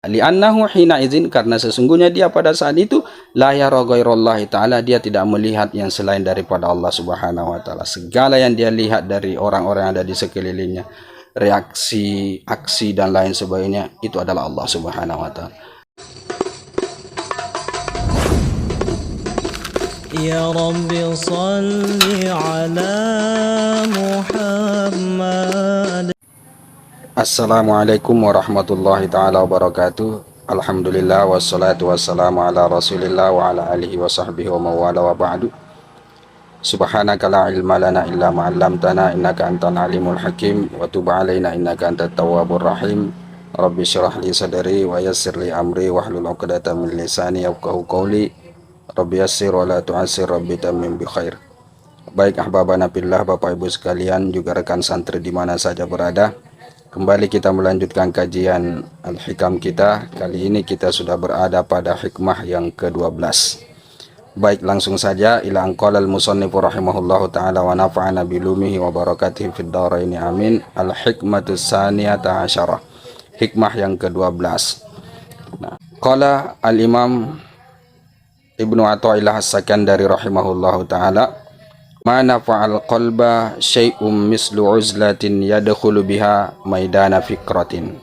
Li'annahu hina izin, karena sesungguhnya dia pada saat itu la yara ghairallahi ta'ala, dia tidak melihat yang selain daripada Allah Subhanahu wa taala. Segala yang dia lihat dari orang-orang yang ada di sekelilingnya, reaksi, aksi dan lain sebagainya, itu adalah Allah Subhanahu wa taala. Ya Rabbi salli ala Muhammad. Assalamualaikum warahmatullahi ta'ala wabarakatuh. Alhamdulillah wassalatu wassalamu ala rasulillah wa ala alihi wa sahbihi wa mawala wa ba'du. Subhanaka la ilma lana illa ma'allamtana innaka antal alimul hakim wa tub alaina innaka antat tawwabur rahim. Rabbi syrah li sadri wa yassir li amri wahlul 'uqdatam min lisani yafqahu qawli. Rabbi yassir wa la tu'assir, Rabbi tammim bi khair. Baik ahbabana fillah, Bapak Ibu sekalian, juga rekan santri di mana saja berada, kembali kita melanjutkan kajian Al-Hikam kita. Kali ini kita sudah berada pada hikmah yang ke-12. Baik, langsung saja. Ila anqalal musannifu rahimahullahu ta'ala wa nafa'ana bilumihi wa barakatihi fid dharaini amin. Al-hikmatus saniyata asyarah, hikmah yang ke-12. Nah, qala al-imam Ibnu Athaillah As-Sakandari rahimahullahu ta'ala, ma nafa'al qalba syai'um mislu uzlatin yadkhulu biha maidana fikratin.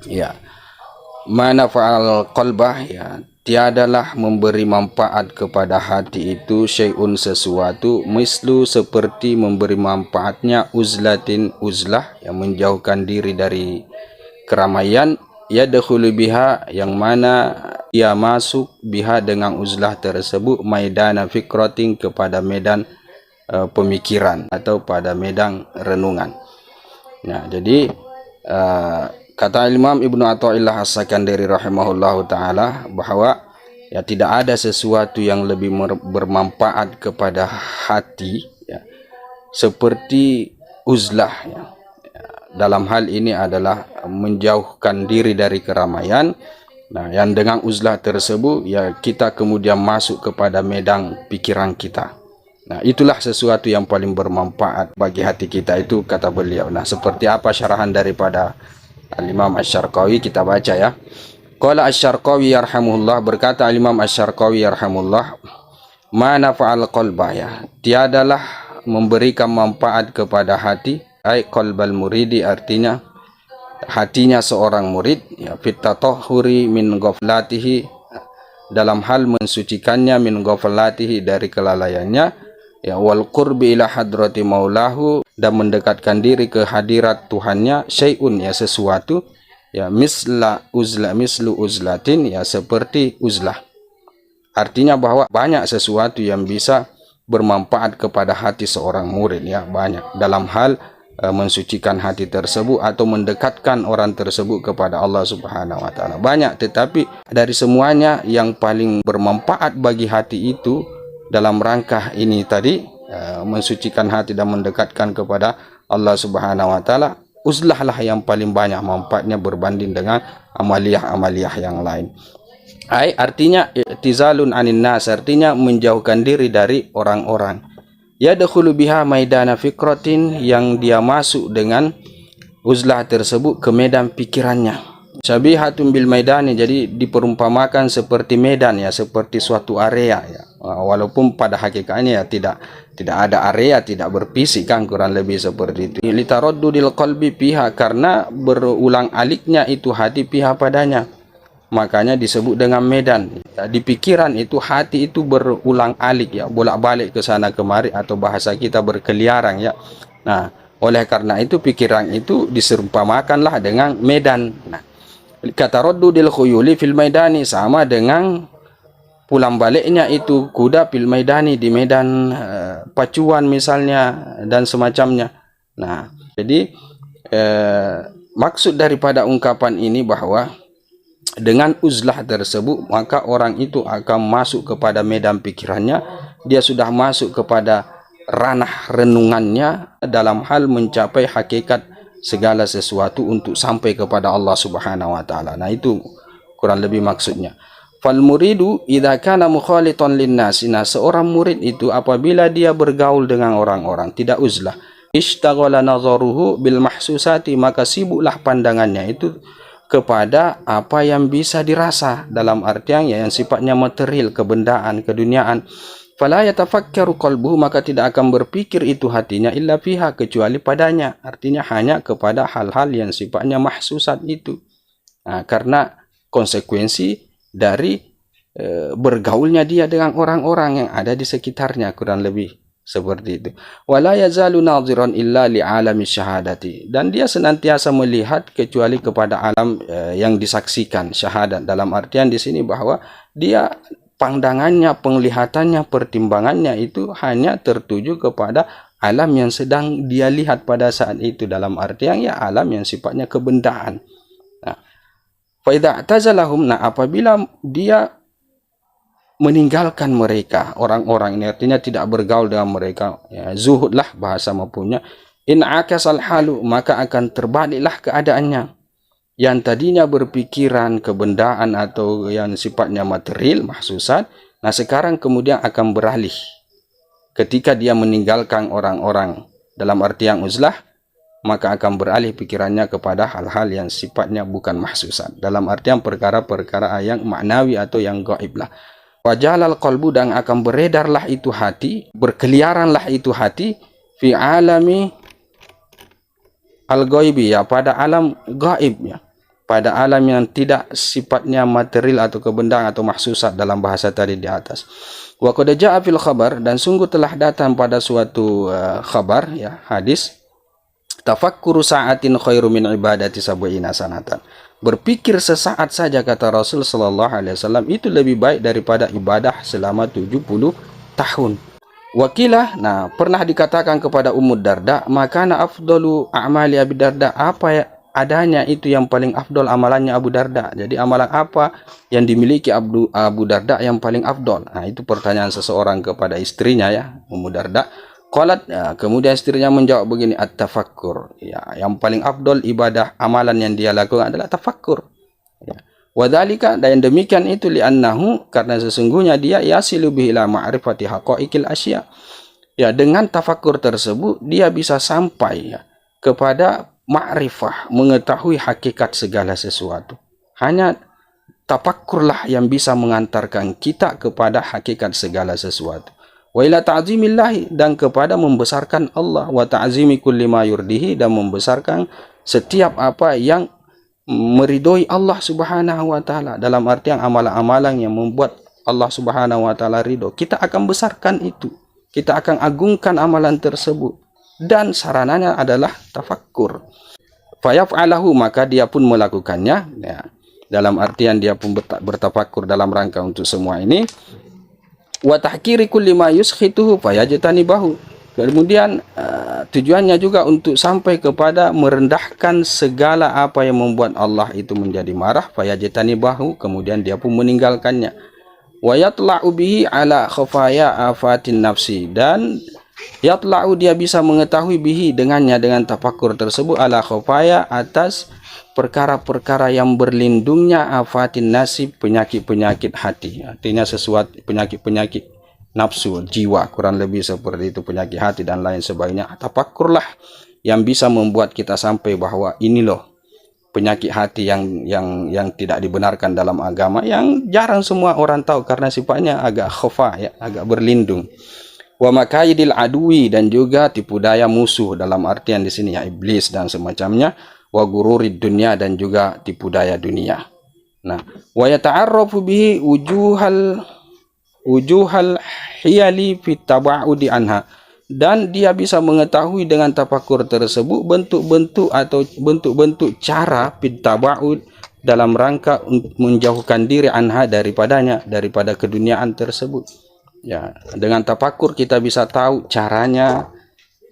Ya, ma nafa'al qalba, ya, tiadalah memberi manfaat kepada hati itu syai'un sesuatu, mislu seperti memberi manfaatnya uzlatin, uzlah yang menjauhkan diri dari keramaian, yadkhulu biha yang mana ia masuk biha dengan uzlah tersebut maidana fikratin kepada medan pemikiran atau pada medan renungan. Nah, jadi kata Imam Ibnu Athaillah As-Sakandari rahimahullahu ta'ala bahwa ya tidak ada sesuatu yang lebih bermanfaat kepada hati, ya, seperti uzlah, ya. Dalam hal ini adalah menjauhkan diri dari keramaian. Nah, yang dengan uzlah tersebut ya kita kemudian masuk kepada medan pikiran kita. Nah, itulah sesuatu yang paling bermanfaat bagi hati kita itu, kata beliau. Nah, seperti apa syarahan daripada Al-Imam Asy-Syarqawi, kita baca ya. Qala Asy-Syarqawi yarhamullah, berkata Al-Imam Asy-Syarqawi yarhamullah, ma nafa'al qalba, ya, tiadalah memberikan manfaat kepada hati, ai qalbal muridi, artinya hatinya seorang murid, ya, fit tatahhuri min ghaflatihi, dalam hal mensucikannya, min ghaflatihi dari kelalaiannya, ya, wal qurbi ila hadrati maulahu, dan mendekatkan diri ke hadirat Tuhannya, syai'un, ya, sesuatu, ya, mislu uzlatin, ya, seperti uzlah. Artinya bahwa banyak sesuatu yang bisa bermanfaat kepada hati seorang murid, ya, banyak dalam hal mensucikan hati tersebut atau mendekatkan orang tersebut kepada Allah Subhanahu wa taala. Banyak, tetapi dari semuanya yang paling bermanfaat bagi hati itu dalam rangka ini tadi, mensucikan hati dan mendekatkan kepada Allah Subhanahu wa taala, uzlah lah yang paling banyak manfaatnya berbanding dengan amaliyah-amaliyah yang lain. Artinya i'tizalun anin nas, artinya menjauhkan diri dari orang-orang. Yadkhulu biha maidana fikratin, yang dia masuk dengan uzlah tersebut ke medan pikirannya. Syabihatun bil maidani, jadi diperumpamakan seperti medan, ya, seperti suatu area, ya. Walaupun pada hakikatnya ya tidak ada area, tidak berfisik, kan, kurang lebih seperti itu. Litaraddudil qalbi piha, karena berulang aliknya itu hati piha padanya, makanya disebut dengan medan. Di pikiran itu hati itu berulang alik, ya, bolak-balik ke sana kemari, atau bahasa kita berkeliaran, ya. Nah, oleh karena itu pikiran itu diserumpamakanlah dengan medan. Nah, kata raddudil khuyuli fil maidani, sama dengan pulang baliknya itu kuda fil maidani, di medan pacuan misalnya dan semacamnya. Nah, jadi maksud daripada ungkapan ini bahwa dengan uzlah tersebut maka orang itu akan masuk kepada medan pikirannya, dia sudah masuk kepada ranah renungannya dalam hal mencapai hakikat segala sesuatu untuk sampai kepada Allah Subhanahu wa taala. Nah, itu kurang lebih maksudnya. Fal muridu idza kana mukhalitan linnas, seorang murid itu apabila dia bergaul dengan orang-orang tidak uzlah, ishtaghala nazaruhu bil mahsusati, maka sibuklah pandangannya itu kepada apa yang bisa dirasa, dalam artian yang sifatnya material, kebendaan, keduniaan. Fala yatafakkaru qalbuhu, maka tidak akan berpikir itu hatinya illa fiha, kecuali padanya, artinya hanya kepada hal-hal yang sifatnya mahsusat itu. Nah, karena konsekuensi dari bergaulnya dia dengan orang-orang yang ada di sekitarnya, kurang lebih seperti itu. Wala yazalu nadhiran illa li alami syahadati, dan dia senantiasa melihat kecuali kepada alam yang disaksikan, syahadat, dalam artian di sini bahwa dia pandangannya, penglihatannya, pertimbangannya itu hanya tertuju kepada alam yang sedang dia lihat pada saat itu, dalam artian ya alam yang sifatnya kebendaan. Nah, fa idza tazalahum, nah apabila dia meninggalkan mereka, orang-orang ini, artinya tidak bergaul dengan mereka, ya, zuhudlah bahasa maupun in akasal halu, maka akan terbaliklah keadaannya. Yang tadinya berpikiran kebendaan atau yang sifatnya material, mahsusat, nah sekarang kemudian akan beralih ketika dia meninggalkan orang-orang dalam arti yang uzlah, maka akan beralih pikirannya kepada hal-hal yang sifatnya bukan mahsusat, dalam artian perkara-perkara yang maknawi atau yang gaib lah. Wajalal qalbu, dan akan beredarlah itu hati, berkeliaranlah itu hati fi alami al-ghaibi, ya, pada alam gaib, ya, pada alam yang tidak sifatnya material atau kebendaan atau mahsusat dalam bahasa tadi di atas. Wa qad jaa fil khabar, dan sungguh telah datang pada suatu khabar, ya, hadis, tafakkuru sa'atin khairu min ibadati sab'ina sanatan. Berpikir sesaat saja, kata Rasul sallallahu alaihi wasallam, itu lebih baik daripada ibadah selama 70 tahun. Wakilah, nah pernah dikatakan kepada Ummu Darda, makana afdalu a'mali Abi Darda, apa ya adanya itu yang paling afdol amalannya Abu Darda. Jadi amalan apa yang dimiliki Abu Darda yang paling afdol? Nah, itu pertanyaan seseorang kepada istrinya, ya, Ummu Darda. Qalat, ya, kemudian istrinya menjawab begini, at-tafakkur, ya, yang paling afdol ibadah amalan yang dia lakukan adalah tafakkur, ya. Wadzalika, dan demikian itu li'annahu, karena sesungguhnya dia yasilu bihi ila ma'rifati haqaiqil asya, ya, dengan tafakkur tersebut dia bisa sampai, ya, kepada ma'rifah, mengetahui hakikat segala sesuatu. Hanya tafakkurlah yang bisa mengantarkan kita kepada hakikat segala sesuatu. Wa ila ta'zimillahi, dan kepada membesarkan Allah, wa ta'zimi kulli ma yurdihi, dan membesarkan setiap apa yang meridhoi Allah Subhanahu wa taala, dalam artian amalan-amalan yang membuat Allah Subhanahu wa taala ridho, kita akan besarkan itu, kita akan agungkan amalan tersebut, dan sarananya adalah tafakkur. Fayaf'alahu, maka dia pun melakukannya, ya, dalam artian dia pun bertafakkur dalam rangka untuk semua ini. Wa tahkiri kulli ma yuskhituhu fayajtanibahu, kemudian tujuannya juga untuk sampai kepada merendahkan segala apa yang membuat Allah itu menjadi marah, fayajtanibahu, kemudian dia pun meninggalkannya. Wa yatla'u bihi ala khafaya afatin nafsi, dan yatla'u, dia bisa mengetahui bihi, dengannya, dengan tafakkur tersebut, ala khafaya, atas perkara-perkara yang berlindungnya afatin nasib, penyakit-penyakit hati, artinya sesuatu penyakit-penyakit nafsu, jiwa, kurang lebih seperti itu, penyakit hati dan lain sebagainya. Tafakkurlah yang bisa membuat kita sampai bahwa ini loh penyakit hati yang tidak dibenarkan dalam agama, yang jarang semua orang tahu karena sifatnya agak khafa, ya, agak berlindung. Wa makaidil adui, dan juga tipu daya musuh, dalam artian di sini ya iblis dan semacamnya. Wa gururid dunia, dan juga tipu daya dunia. Nah, wa yata'arrafu bihi wujuhal hiyali fit taba'udi anha, dan dia bisa mengetahui dengan tafakur tersebut bentuk-bentuk atau bentuk-bentuk cara fit taba'ud, dalam rangka menjauhkan diri anha, daripadanya, daripada keduniaan tersebut, ya. Dengan tafakur kita bisa tahu caranya,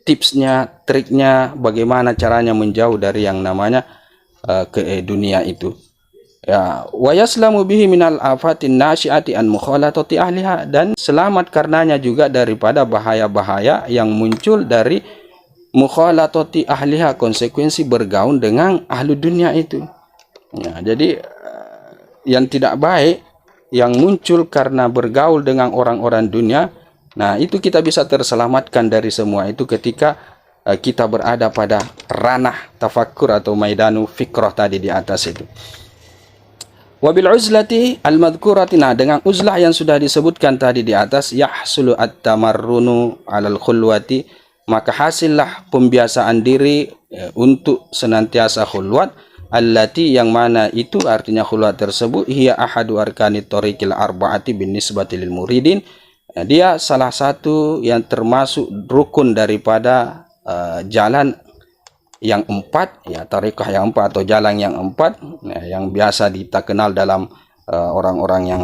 tipsnya, triknya, bagaimana caranya menjauh dari yang namanya ke dunia itu, ya. Wa yaslamu bihi minal afatin nasyiati an mukhalatati ahliha, dan selamat karenanya juga daripada bahaya-bahaya yang muncul dari mukhalatati ahliha, konsekuensi bergaul dengan ahlu dunia itu, ya. Jadi yang tidak baik yang muncul karena bergaul dengan orang-orang dunia, nah itu kita bisa terselamatkan dari semua itu ketika kita berada pada ranah tafakkur atau maidanu fikrah tadi di atas itu. Wabil uzlati al-madhkurati, nah dengan uzlah yang sudah disebutkan tadi di atas, yahsulu at-tamarrunu alal khulwati, maka hasillah pembiasaan diri untuk senantiasa khulwat, allati yang mana itu artinya khulwat tersebut hiya ahadu arkanit tariqil arba'ati bin nisbati lil muridin, dia salah satu yang termasuk rukun daripada jalan yang 4, ya tariqah yang 4 atau jalan yang 4, yang biasa kita kenal dalam orang-orang yang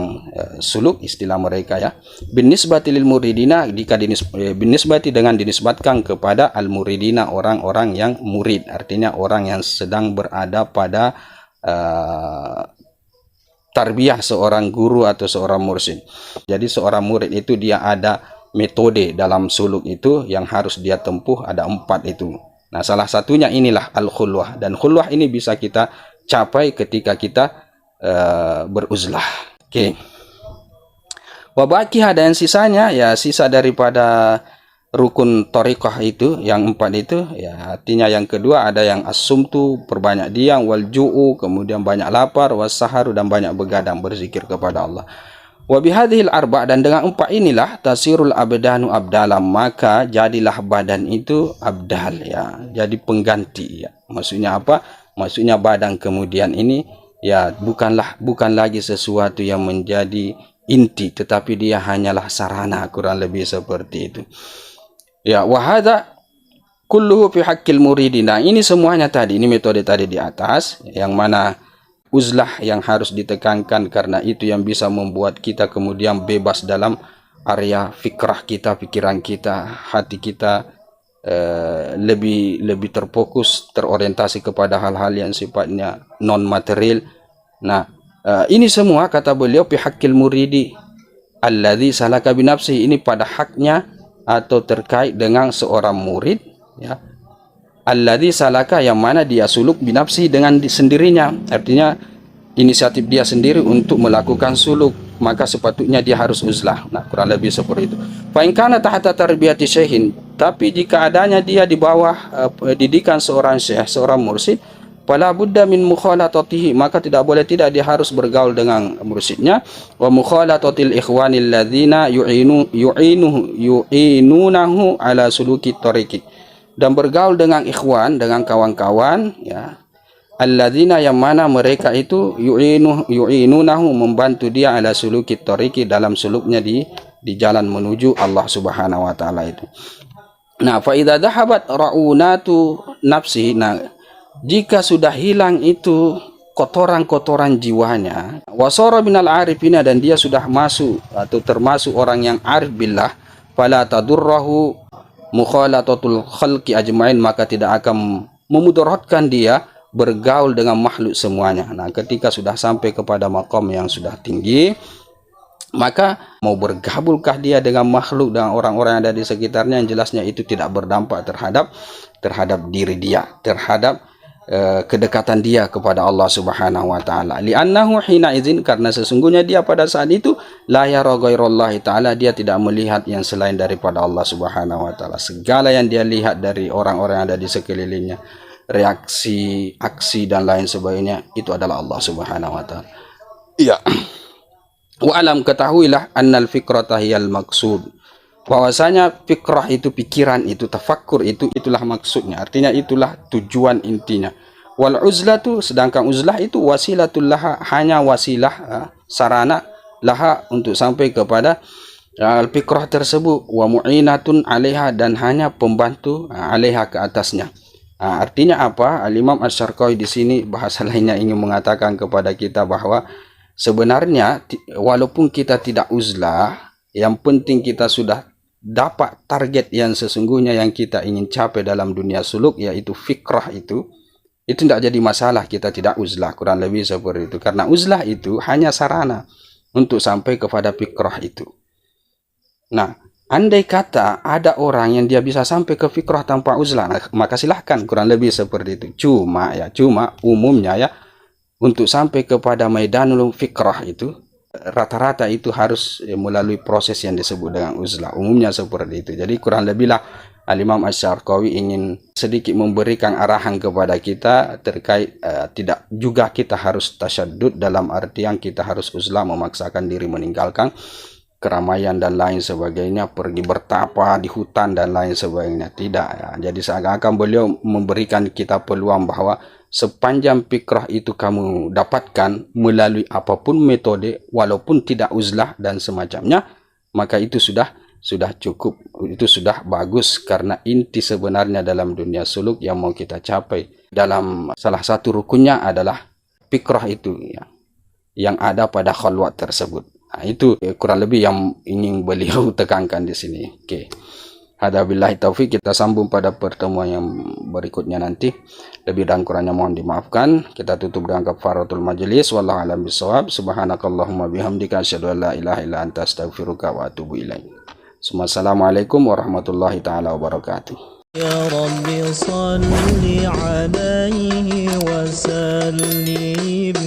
suluk, istilah mereka ya. Bin nisbati lil muridina, jika bin nisbati dengan dinisbatkan kepada al muridina, orang-orang yang murid, artinya orang yang sedang berada pada tarbiyah seorang guru atau seorang mursyid. Jadi seorang murid itu dia ada metode dalam suluk itu yang harus dia tempuh, ada 4 itu. Nah, salah satunya inilah al-khulwah, dan khulwah ini bisa kita capai ketika kita beruzlah. Oke. Wabaki ada yang sisanya, ya sisa daripada rukun thariqah itu yang 4 itu, ya artinya yang kedua ada yang as-sumtu, perbanyak diam, wal ju'u, kemudian banyak lapar, was-saharu, dan banyak begadang berzikir kepada Allah. Wa bihadhil arba', dan dengan 4 inilah tasirul abdanu abdalam, maka jadilah badan itu abdal, ya, jadi pengganti, ya. Maksudnya apa? Maksudnya badan kemudian ini ya bukan lagi sesuatu yang menjadi inti, tetapi dia hanyalah sarana, kurang lebih seperti itu. Ya, wa hadza kulluhu fi haqqil muridina. Ini semuanya tadi, ini metode tadi di atas, yang mana uzlah yang harus ditekankan, karena itu yang bisa membuat kita kemudian bebas dalam area fikrah kita, pikiran kita, hati kita lebih terfokus, terorientasi kepada hal-hal yang sifatnya non material. Nah, ini semua kata beliau fi haqqil muridi alladzi salaka bi nafsihi, ini pada haknya atau terkait dengan seorang murid, ya, alladzi salaka, yang mana dia suluk binafsi, dengan sendirinya, artinya inisiatif dia sendiri untuk melakukan suluk, maka sepatutnya dia harus uzlah. Nah, kurang lebih seperti itu. Fa in kana tahta tarbiyati syekhin, tapi jika adanya dia di bawah didikan seorang syekh, seorang mursyid, fala budda min mukhalatatihi, maka tidak boleh tidak dia harus bergaul dengan mursyidnya, wa mukhalatatil ikhwanil ladzina yu'inunahu ala suluki tariqi, dan bergaul dengan ikhwan, dengan kawan-kawan, ya, alladzina, yang mana mereka itu yu'inunahu, membantu dia ala suluki tariqi, dalam suluknya di jalan menuju Allah Subhanahu wa taala itu. Nah, fa idza dhahabat ra'unatu nafsi, nah jika sudah hilang itu kotoran-kotoran jiwanya, wasara minal arifina, dan dia sudah masuk atau termasuk orang yang arif billah, fala tadurrahu mukhalatatul khalqi ajmain, maka tidak akan memudaratkan dia bergaul dengan makhluk semuanya. Nah, ketika sudah sampai kepada maqam yang sudah tinggi, maka mau bergabulkah dia dengan makhluk, dengan orang-orang yang ada di sekitarnya, yang jelasnya itu tidak berdampak terhadap diri dia, terhadap kedekatan dia kepada Allah Subhanahu wa taala. Li'annahu hina idzin, karena sesungguhnya dia pada saat itu la yara ghairallahi taala, dia tidak melihat yang selain daripada Allah Subhanahu wa taala. Segala yang dia lihat dari orang-orang yang ada di sekelilingnya, reaksi, aksi dan lain sebagainya, itu adalah Allah Subhanahu wa taala. Iya. Wa alam, ketahuilah annal fikrata hiyal maqsud, bahwasanya fikrah itu, pikiran itu, tafakkur itu, itulah maksudnya, artinya itulah tujuan intinya. Wal uzlatu, sedangkan uzlah itu wasilatul laha, hanya wasilah, sarana laha, untuk sampai kepada al-fikrah tersebut, wa mu'inatun alaiha, dan hanya pembantu alaiha, ke atasnya. Artinya apa? Al-Imam Asy-Syarqawi di sini bahasa lainnya ingin mengatakan kepada kita bahwa sebenarnya walaupun kita tidak uzlah, yang penting kita sudah dapat target yang sesungguhnya yang kita ingin capai dalam dunia suluk, yaitu fikrah itu tidak jadi masalah kita tidak uzlah, kurang lebih seperti itu. Karena uzlah itu hanya sarana untuk sampai kepada fikrah itu. Nah, andai kata ada orang yang dia bisa sampai ke fikrah tanpa uzlah, maka silahkan, kurang lebih seperti itu. Cuma umumnya ya, untuk sampai kepada maidanul fikrah itu rata-rata itu harus melalui proses yang disebut dengan uzlah, umumnya seperti itu. Jadi kurang lebihlah Al-Imam Asy-Syarqawi ingin sedikit memberikan arahan kepada kita terkait tidak juga kita harus tasyaddud dalam artian kita harus uzlah memaksakan diri meninggalkan keramaian dan lain sebagainya, pergi bertapa di hutan dan lain sebagainya. Tidak ya. Jadi seakan-akan beliau memberikan kita peluang bahwa sepanjang fikrah itu kamu dapatkan melalui apapun metode, walaupun tidak uzlah dan semacamnya, maka itu sudah cukup, itu sudah bagus, karena inti sebenarnya dalam dunia suluk yang mau kita capai dalam salah satu rukunnya adalah fikrah itu ya, yang ada pada khalwat tersebut. Nah, itu kurang lebih yang ingin beliau tekankan di sini. Oke. Hada billahi taufik, kita sambung pada pertemuan yang berikutnya nanti. Lebih dan kurangnya mohon dimaafkan. Kita tutup dengan kafaratul majelis. Wallahu a'lam bishawab. Subhanakallahumma bihamdika asyhadu an la ilaha illa anta astaghfiruka wa atubu ilaik. Assalamualaikum warahmatullahi taala wabarakatuh. Ya Rabbi salli alaihi wa sallim.